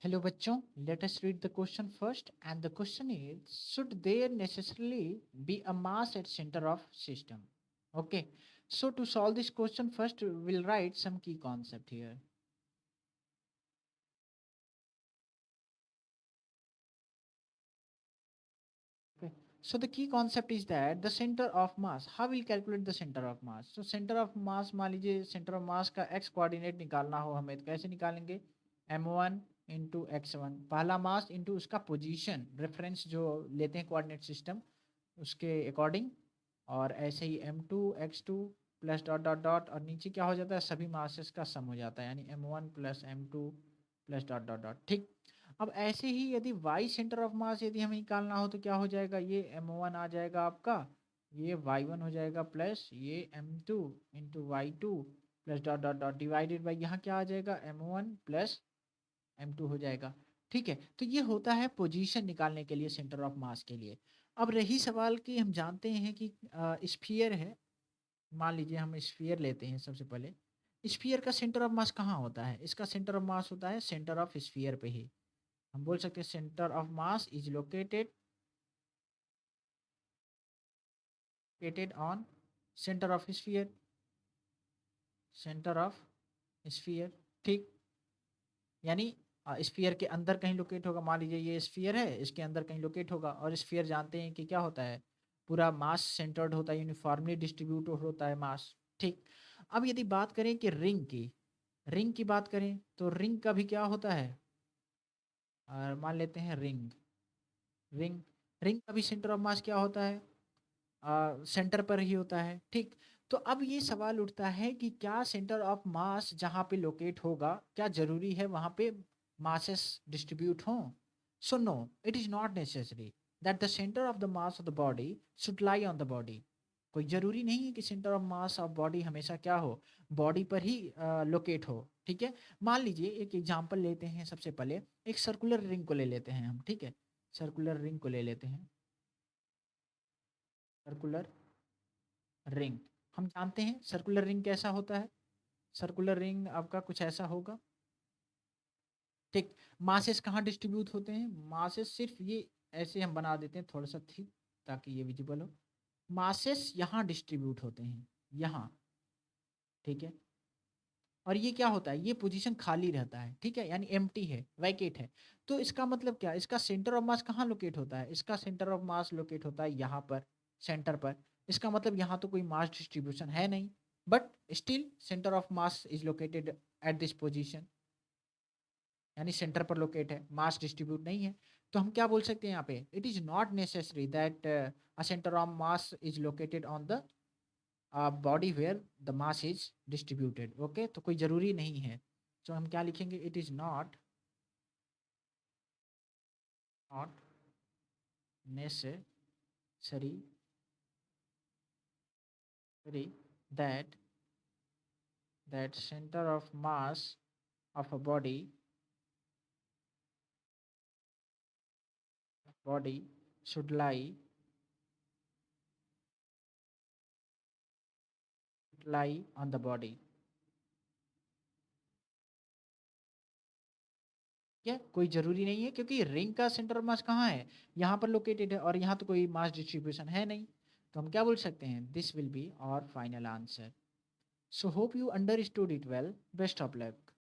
Hello बच्चों, let us read the question first and the question is should there necessarily be a mass at center of system? Okay, so to solve this question first we'll write some key concept here. Okay, so the key concept is that the center of mass, how we'll calculate the center of mass? So center of mass, मान लीजिए center of mass का x coordinate निकालना हो हमें, तो कैसे निकालेंगे? m1 into x1, पहला मास इंटू उसका पोजीशन, रेफरेंस जो लेते हैं कोऑर्डिनेट सिस्टम उसके अकॉर्डिंग, और ऐसे ही m2 x2 plus dot dot dot, और नीचे क्या हो जाता है, सभी मासेस का सम हो जाता है, यानी m1 plus m2 plus dot dot dot. ठीक, अब ऐसे ही यदि y सेंटर ऑफ मास यदि हमें निकालना हो तो क्या हो जाएगा, ये m1 आ जाएगा आपका, ये y1 हो जाएगा, प्लस ये m2 into y2 plus dot dot dot divided by यहाँ क्या आ जाएगा, m1 प्लस m2 हो जाएगा। ठीक है, तो ये होता है पोजीशन निकालने के लिए सेंटर ऑफ मास के लिए। अब रही सवाल कि हम जानते हैं कि स्फीयर है, मान लीजिए हम स्फीयर लेते हैं सबसे पहले। स्फीयर का सेंटर ऑफ मास कहाँ होता है? इसका सेंटर ऑफ मास होता है सेंटर ऑफ स्फीयर पे ही। हम बोल सकते हैं centre of mass is located on centre of sphere, centre of sphere. ठीक, यानी स्फीयर के अंदर कहीं लोकेट होगा, मान लीजिए ये स्फीयर है, इसके अंदर कहीं लोकेट होगा। और स्फीयर जानते हैं कि क्या होता है, पूरा मास सेंटर्ड होता है, यूनिफॉर्मली डिस्ट्रीब्यूट होता है मास। ठीक, अब यदि बात करें कि रिंग की बात करें तो रिंग का भी क्या होता है, मान लेते हैं रिंग रिंग का भी सेंटर ऑफ मास क्या होता है, सेंटर पर ही होता है। ठीक, तो अब ये सवाल उठता है कि क्या सेंटर ऑफ मास जहाँ पे लोकेट होगा, क्या जरूरी है वहाँ पे मासेस डिस्ट्रीब्यूट हों? So no, it is not necessary that the centre of the mass of the body should lie on the body. कोई जरूरी नहीं है कि centre of mass of body हमेशा क्या हो, बॉडी पर ही लोकेट हो। ठीक है, मान लीजिए एक एग्जांपल लेते हैं, सबसे पहले एक सर्कुलर रिंग को ले लेते हैं हम। ठीक है, सर्कुलर रिंग को ले लेते हैं, सर्कुलर रिंग। हम जानते हैं सर्कुलर रिंग कैसा होता है, सर्कुलर रिंग आपका कुछ ऐसा होगा। ठीक, मासेस कहाँ डिस्ट्रीब्यूट होते हैं, मासेस सिर्फ ये ऐसे हम बना देते हैं थोड़ा सा ठीक, ताकि ये विजिबल हो। मासेस यहाँ डिस्ट्रीब्यूट होते हैं, यहाँ। ठीक है, और ये क्या होता है, ये पोजीशन खाली रहता है। ठीक है, यानी एम्प्टी है, वैकेट है। तो इसका मतलब क्या, इसका सेंटर ऑफ मास कहाँ लोकेट होता है, इसका सेंटर ऑफ मास लोकेट होता है यहाँ पर, सेंटर पर। इसका मतलब यहाँ तो कोई मास डिस्ट्रीब्यूशन है नहीं, but still centre of mass is located at this position, यानी सेंटर पर लोकेट है, मास डिस्ट्रीब्यूट नहीं है। तो हम क्या बोल सकते हैं यहाँ पे, it is not necessary that a centre of mass is located on the body where the mass is distributed. Okay, तो कोई जरूरी नहीं है। तो हम क्या लिखेंगे, it is not necessary that centre of mass of a body should lie on the body. क्या, कोई जरूरी नहीं है, क्योंकि रिंग का सेंटर ऑफ मास कहाँ है, यहाँ पर लोकेटेड है, और यहाँ तो कोई मास डिस्ट्रीब्यूशन है नहीं। तो हम क्या बोल सकते हैं, दिस विल बी और final answer. So hope you understood it well, best of luck.